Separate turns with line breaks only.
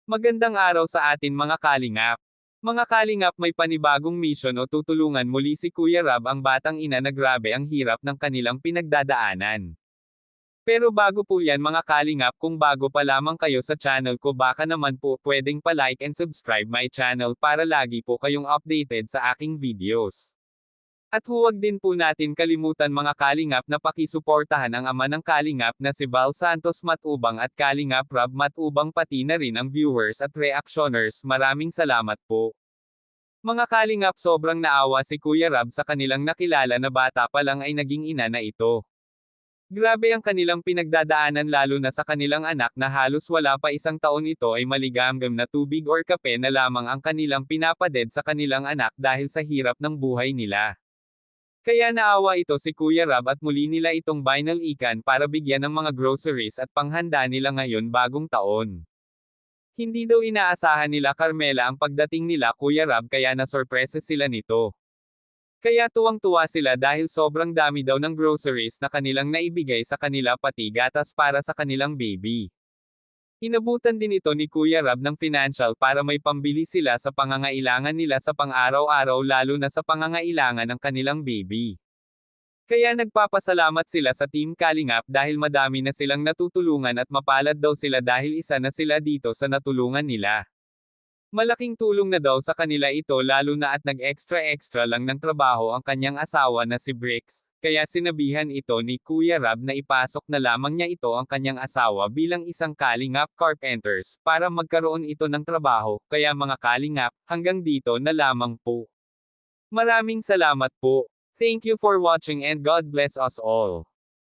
Magandang araw sa atin mga kalingap. Mga kalingap, may panibagong mission o tutulungan muli si Kuya Rab ang batang ina na grabe ang hirap ng kanilang pinagdadaanan. Pero bago po yan mga kalingap, kung bago pa lamang kayo sa channel ko, baka naman po pwedeng pa-like and subscribe my channel para lagi po kayong updated sa aking videos. At huwag din po natin kalimutan mga kalingap na pakisuportahan ang ama ng kalingap na si Val Santos Matubang at Kalingap Rab Matubang, pati na rin ang viewers at reactioners. Maraming salamat po. Mga kalingap, sobrang naawa si Kuya Rab sa kanilang nakilala na bata pa lang ay naging ina na ito. Grabe ang kanilang pinagdadaanan, lalo na sa kanilang anak na halos wala pa isang taon ito ay maligamgam na tubig or kape na lamang ang kanilang pinapaded sa kanilang anak dahil sa hirap ng buhay nila. Kaya naawa ito si Kuya Rab at muli nila itong binalikan para bigyan ng mga groceries at panghanda nila ngayon bagong taon. Hindi daw inaasahan nila Carmela ang pagdating nila Kuya Rab, kaya nasorpresa sila nito. Kaya tuwang-tuwa sila dahil sobrang dami daw ng groceries na kanilang naibigay sa kanila, pati gatas para sa kanilang baby. Inabutan din ito ni Kuya Rab ng financial para may pambili sila sa pangangailangan nila sa pang-araw-araw, lalo na sa pangangailangan ng kanilang baby. Kaya nagpapasalamat sila sa Team Kalingap dahil madami na silang natutulungan at mapalad daw sila dahil isa na sila dito sa natulungan nila. Malaking tulong na daw sa kanila ito, lalo na at nag-extra lang ng trabaho ang kanyang asawa na si Bricks, kaya sinabihan ito ni Kuya Rab na ipasok na lamang niya ito ang kanyang asawa bilang isang Kalingap Carpenters, para magkaroon ito ng trabaho. Kaya mga Kalingap, hanggang dito na lamang po. Maraming salamat po. Thank you for watching and God bless us all.